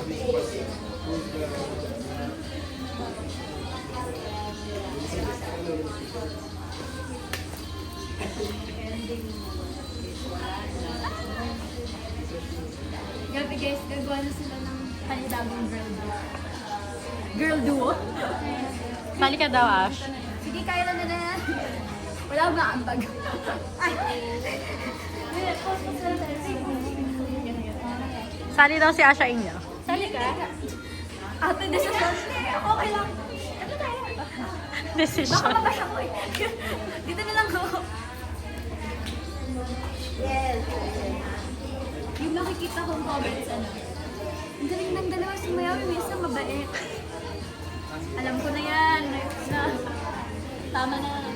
Grabe guys, gagawa na sila ng panibagong girl duo. Sali ka daw, Ash. Sige, kaya na na. Wala akong maambag. Ay! Sali daw si Asha inyo. Sali ka? Ate, decision. Okay lang. Decision. Baka mabasa ko eh. Dito na lang ako. Yes. Yung nakikita kong comments, ano. Ang galing ng dalawa sumayaw, yung isang mabait. Alam ko na yan. Na, tama na.